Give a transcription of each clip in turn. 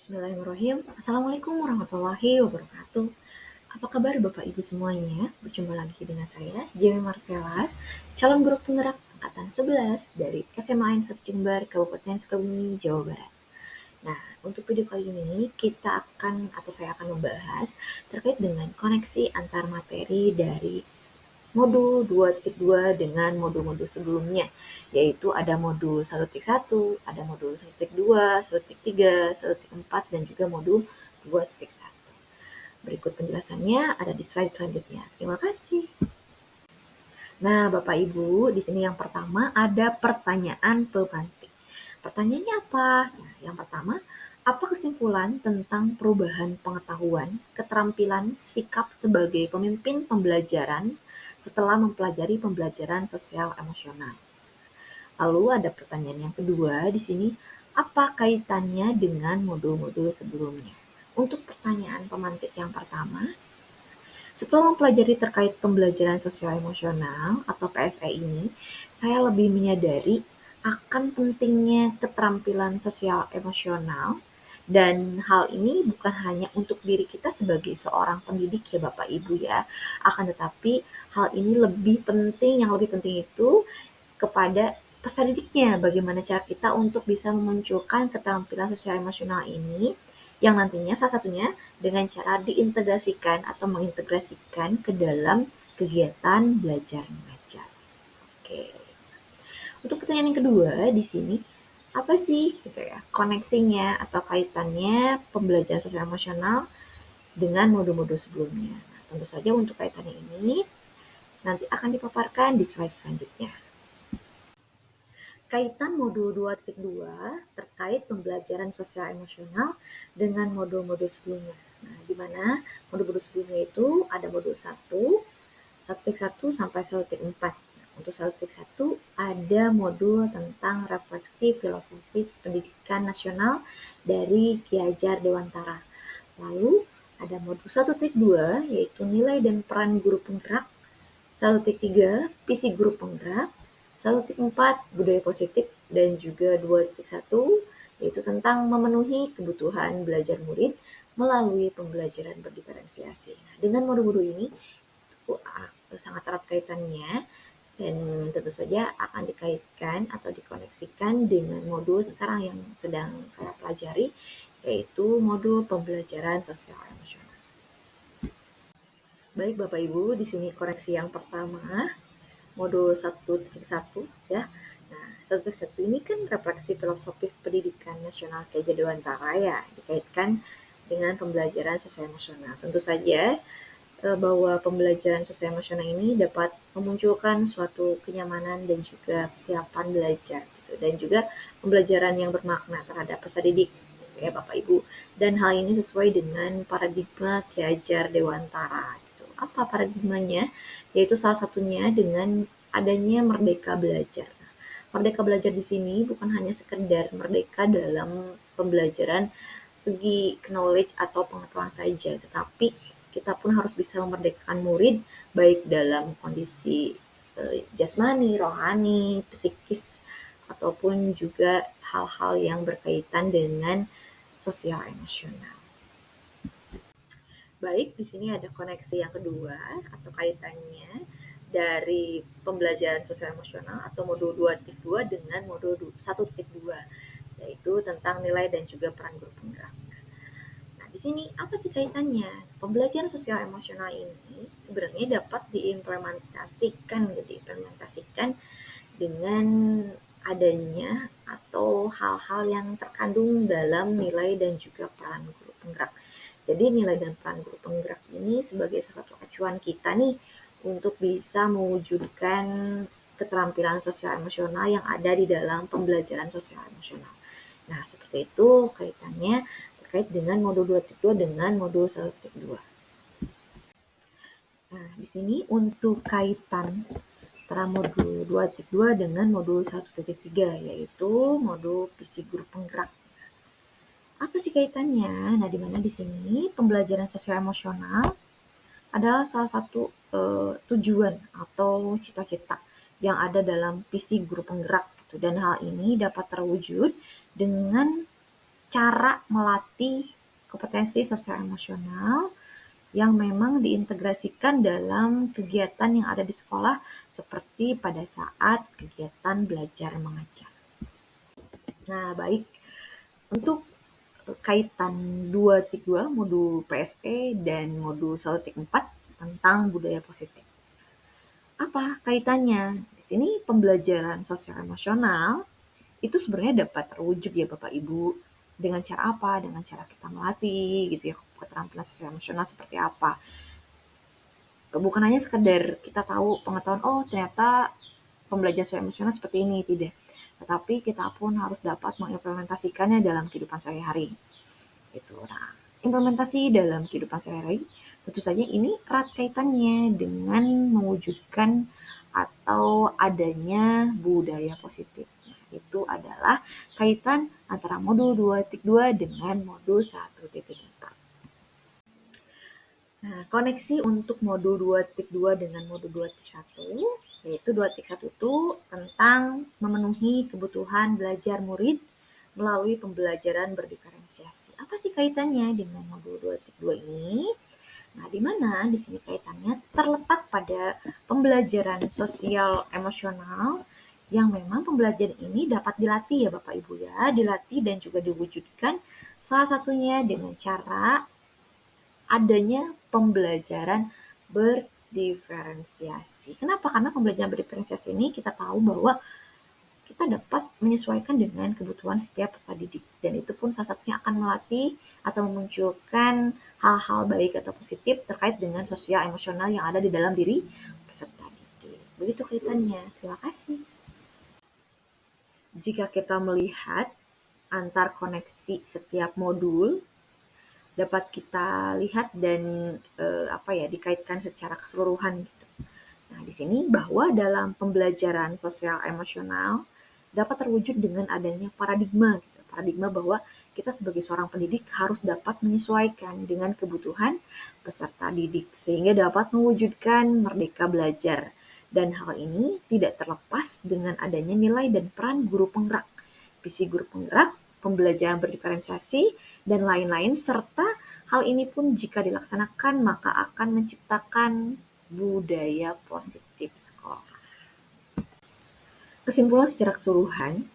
Bismillahirrahmanirrahim. Assalamualaikum warahmatullahi wabarakatuh. Apa kabar Bapak Ibu semuanya? Berjumpa lagi dengan saya, Jamie Marcella, calon guru penggerak angkatan 11 dari SMA N 1 Jember, Kabupaten Sukabumi, Jawa Barat. Nah, untuk video kali ini saya akan membahas terkait dengan koneksi antar materi dari modul 2.2 dengan modul-modul sebelumnya, yaitu ada modul 1.1, ada modul 1.2, 1.3, 1.4, dan juga modul 2.1. Berikut penjelasannya ada di slide selanjutnya. Terima kasih. Nah, Bapak Ibu, di sini yang pertama ada pertanyaan pemantik. Pertanyaannya apa? Nah, yang pertama, apa kesimpulan tentang perubahan pengetahuan, keterampilan, sikap sebagai pemimpin pembelajaran setelah mempelajari pembelajaran sosial emosional? Lalu ada pertanyaan yang kedua di sini, apa kaitannya dengan modul-modul sebelumnya? Untuk pertanyaan pemantik yang pertama, setelah mempelajari terkait pembelajaran sosial emosional atau PSE ini, saya lebih menyadari akan pentingnya keterampilan sosial emosional, dan hal ini bukan hanya untuk diri kita sebagai seorang pendidik ya Bapak Ibu ya, akan tetapi hal ini yang lebih penting itu kepada peserta didiknya, bagaimana cara kita untuk bisa memunculkan keterampilan sosial emosional ini, yang nantinya salah satunya dengan cara diintegrasikan atau mengintegrasikan ke dalam kegiatan belajar mengajar. Oke. Untuk pertanyaan yang kedua di sini, apa sih gitu ya koneksinya atau kaitannya pembelajaran sosial emosional dengan modul-modul sebelumnya? Nah, tentu saja untuk kaitannya ini nanti akan dipaparkan di slide selanjutnya. Kaitan modul 2.2 terkait pembelajaran sosial emosional dengan modul-modul sebelumnya. Nah, di mana modul-modul sebelumnya itu ada modul 1, 1.1 sampai 1.4. Untuk 1.1 ada modul tentang refleksi filosofis pendidikan nasional dari Ki Hajar Dewantara. Lalu ada modul 1.2 yaitu nilai dan peran guru penggerak, 1.3 visi guru penggerak, 1.4 budaya positif, dan juga 2.1 yaitu tentang memenuhi kebutuhan belajar murid melalui pembelajaran berdiferensiasi. Nah, dengan modul-modul ini sangat erat kaitannya dan tentu saja akan dikaitkan atau dikoneksikan dengan modul sekarang yang sedang saya pelajari, yaitu modul pembelajaran sosial emosional. Baik Bapak Ibu, di sini koreksi yang pertama, modul 1.1 ya. Nah, 1.1 ini kan refleksi filosofis pendidikan nasional Ki Hajar Dewantara ya, dikaitkan dengan pembelajaran sosial emosional. Tentu saja bahwa pembelajaran sosial emosional ini dapat memunculkan suatu kenyamanan dan juga kesiapan belajar gitu, dan juga pembelajaran yang bermakna terhadap peserta didik ya Bapak Ibu. Dan hal ini sesuai dengan paradigma Ki Hajar Dewantara gitu. Apa paradigmanya? Yaitu salah satunya dengan adanya merdeka belajar. Merdeka belajar di sini bukan hanya sekedar merdeka dalam pembelajaran segi knowledge atau pengetahuan saja, tetapi kita pun harus bisa memerdekakan murid baik dalam kondisi jasmani, rohani, psikis, ataupun juga hal-hal yang berkaitan dengan sosial emosional. Baik, di sini ada koneksi yang kedua atau kaitannya dari pembelajaran sosial emosional atau modul 2.2 dengan modul 1.2, yaitu tentang nilai dan juga peran guru penggerak. Nah, di sini apa sih kaitannya? Pembelajaran sosial emosional ini sebenarnya dapat diimplementasikan dengan adanya atau hal-hal yang terkandung dalam nilai dan juga peran guru penggerak. Jadi nilai dan peran guru penggerak ini sebagai salah satu acuan kita nih untuk bisa mewujudkan keterampilan sosial emosional yang ada di dalam pembelajaran sosial emosional. Nah, seperti itu kaitannya terkait dengan modul 2.2 dengan modul 1.2. Nah, di sini untuk kaitan antara modul 2.2 dengan modul 1.3 yaitu modul visi guru penggerak. Apa sih kaitannya? Nah, di mana di sini pembelajaran sosial emosional adalah salah satu tujuan atau cita-cita yang ada dalam visi guru penggerak gitu. Dan hal ini dapat terwujud dengan cara melatih kompetensi sosial emosional yang memang diintegrasikan dalam kegiatan yang ada di sekolah seperti pada saat kegiatan belajar mengajar. Nah, baik. Untuk kaitan 2.2 modul PSE dan modul 1.4 tentang budaya positif. Apa kaitannya? Di sini pembelajaran sosial emosional itu sebenarnya dapat terwujud ya Bapak Ibu dengan cara apa? Dengan cara kita melatih gitu ya keterampilan sosial emosional seperti apa. Bukan hanya sekedar kita tahu pengetahuan oh ternyata pembelajaran sosial emosional seperti ini, tidak. Tetapi kita pun harus dapat mengimplementasikannya dalam kehidupan sehari-hari. Gitu. Nah, implementasi dalam kehidupan sehari-hari tentu saja ini erat kaitannya dengan mewujudkan atau adanya budaya positif. Nah, itu adalah kaitan antara modul 2.2 dengan modul 1.4. Nah, koneksi untuk modul 2.2 dengan modul 2.1, yaitu 2.1 itu tentang memenuhi kebutuhan belajar murid melalui pembelajaran berdiferensiasi. Apa sih kaitannya dengan modul 2.2 ini? Nah, di mana di sini kaitannya terletak pada pembelajaran sosial emosional yang memang pembelajaran ini dapat dilatih ya Bapak Ibu ya, dilatih dan juga diwujudkan salah satunya dengan cara adanya pembelajaran berdiferensiasi. Kenapa? Karena pembelajaran berdiferensiasi ini kita tahu bahwa kita dapat menyesuaikan dengan kebutuhan setiap peserta didik. Dan itu pun salah satunya akan melatih atau memunculkan hal-hal baik atau positif terkait dengan sosial emosional yang ada di dalam diri peserta didik. Begitu kaitannya. Terima kasih. Jika kita melihat antar koneksi setiap modul, dapat kita lihat dan dikaitkan secara keseluruhan gitu. Nah, di sini bahwa dalam pembelajaran sosial emosional dapat terwujud dengan adanya paradigma gitu. Paradigma bahwa kita sebagai seorang pendidik harus dapat menyesuaikan dengan kebutuhan peserta didik sehingga dapat mewujudkan merdeka belajar. Dan hal ini tidak terlepas dengan adanya nilai dan peran guru penggerak, visi guru penggerak, pembelajaran berdiferensiasi, dan lain-lain, serta hal ini pun jika dilaksanakan maka akan menciptakan budaya positif sekolah. Kesimpulan secara keseluruhan,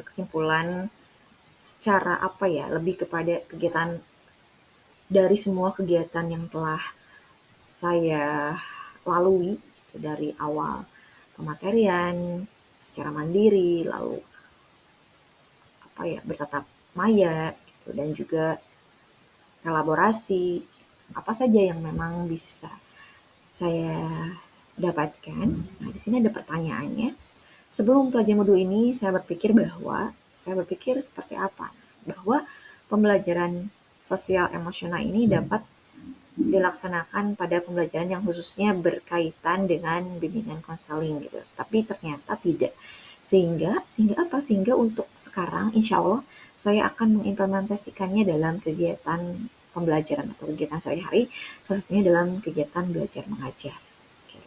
kesimpulan secara lebih kepada kegiatan dari semua kegiatan yang telah saya lalui dari awal pematerian secara mandiri, lalu bertatap maya gitu, dan juga elaborasi apa saja yang memang bisa saya dapatkan. Nah, di sini ada pertanyaannya. Sebelum pelajaran modul ini, saya berpikir seperti apa? Bahwa pembelajaran sosial emosional ini dapat dilaksanakan pada pembelajaran yang khususnya berkaitan dengan bimbingan konseling gitu. Tapi ternyata tidak. Sehingga apa? Sehingga untuk sekarang insya Allah saya akan mengimplementasikannya dalam kegiatan pembelajaran atau kegiatan sehari-hari, salah satunya dalam kegiatan belajar mengajar. Oke.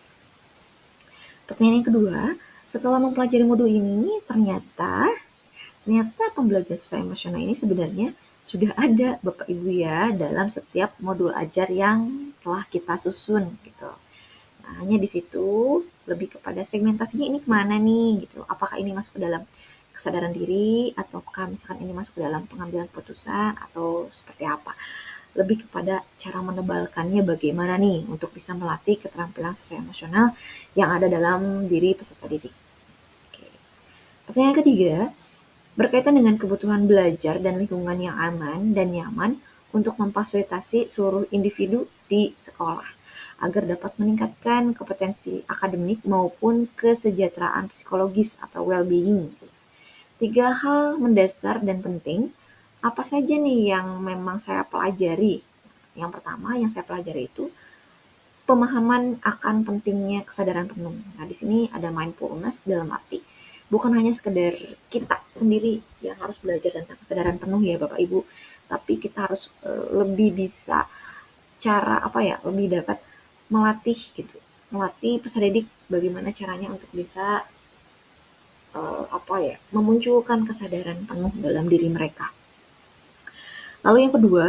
Pertanyaan yang kedua, setelah mempelajari modul ini, ternyata pembelajaran sosial emosional ini sebenarnya sudah ada Bapak Ibu ya dalam setiap modul ajar yang telah kita susun gitu. Nah, hanya di situ lebih kepada segmentasinya ini kemana nih gitu. Apakah ini masuk ke dalam kesadaran diri ataukah misalkan ini masuk ke dalam pengambilan keputusan atau seperti apa. Lebih kepada cara menebalkannya bagaimana nih untuk bisa melatih keterampilan sosial emosional yang ada dalam diri peserta didik. Oke. Pertanyaan ketiga, berkaitan dengan kebutuhan belajar dan lingkungan yang aman dan nyaman untuk memfasilitasi seluruh individu di sekolah agar dapat meningkatkan kompetensi akademik maupun kesejahteraan psikologis atau well-being. 3 hal mendasar dan penting, apa saja nih yang memang saya pelajari? Yang pertama yang saya pelajari itu pemahaman akan pentingnya kesadaran penuh. Nah, di sini ada mindfulness dalam arti bukan hanya sekedar kita sendiri yang harus belajar tentang kesadaran penuh ya Bapak Ibu, tapi kita harus lebih bisa lebih dapat melatih peserta didik bagaimana caranya untuk bisa memunculkan kesadaran penuh dalam diri mereka. Lalu yang kedua,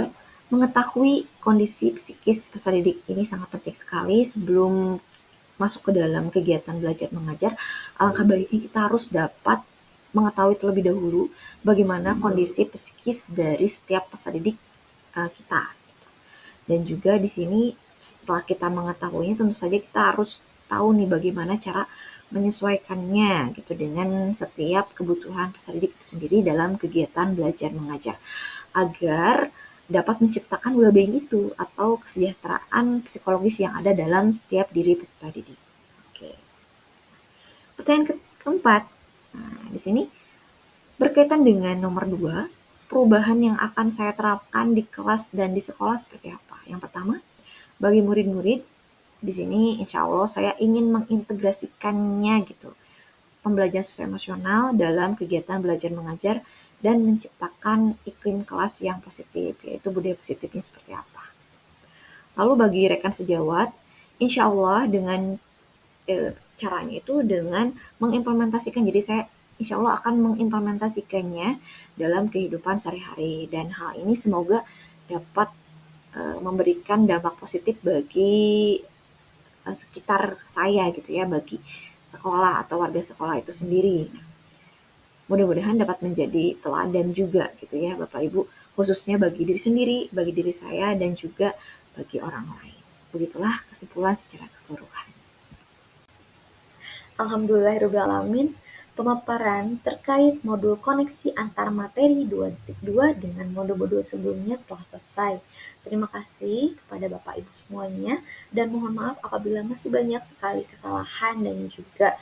mengetahui kondisi psikis peserta didik ini sangat penting sekali sebelum masuk ke dalam kegiatan belajar mengajar. Alangkah baiknya kita harus dapat mengetahui terlebih dahulu bagaimana kondisi psikis dari setiap peserta didik kita. Dan juga di sini setelah kita mengetahuinya tentu saja kita harus tahu nih bagaimana cara menyesuaikannya gitu dengan setiap kebutuhan peserta didik itu sendiri dalam kegiatan belajar mengajar agar dapat menciptakan well-being itu atau kesejahteraan psikologis yang ada dalam setiap diri peserta didik. Oke. Pertanyaan keempat, nah, di sini berkaitan dengan nomor 2, perubahan yang akan saya terapkan di kelas dan di sekolah seperti apa? Yang pertama, bagi murid-murid, di sini insya Allah saya ingin mengintegrasikannya gitu, pembelajaran sosial emosional dalam kegiatan belajar mengajar dan menciptakan iklim kelas yang positif, yaitu budaya positifnya seperti apa. Lalu bagi rekan sejawat, insya Allah dengan caranya itu dengan mengimplementasikan, jadi saya insya Allah akan mengimplementasikannya dalam kehidupan sehari-hari, dan hal ini semoga dapat memberikan dampak positif bagi sekitar saya gitu ya, bagi sekolah atau warga sekolah itu sendiri. Nah, mudah-mudahan dapat menjadi teladan juga gitu ya Bapak Ibu, khususnya bagi diri sendiri, bagi diri saya, dan juga bagi orang lain. Begitulah kesimpulan secara keseluruhan. Alhamdulillahirrahmanirrahim, pemaparan terkait modul koneksi antar materi 2.2 dengan modul-modul sebelumnya telah selesai. Terima kasih kepada Bapak Ibu semuanya, dan mohon maaf apabila masih banyak sekali kesalahan dan juga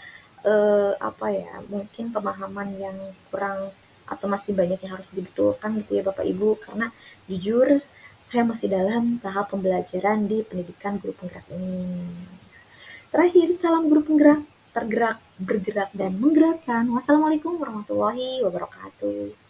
mungkin pemahaman yang kurang atau masih banyak yang harus dibetulkan gitu ya Bapak Ibu, karena jujur saya masih dalam tahap pembelajaran di pendidikan guru penggerak ini. Terakhir, salam guru penggerak, tergerak, bergerak, dan menggerakkan. Wassalamualaikum warahmatullahi wabarakatuh.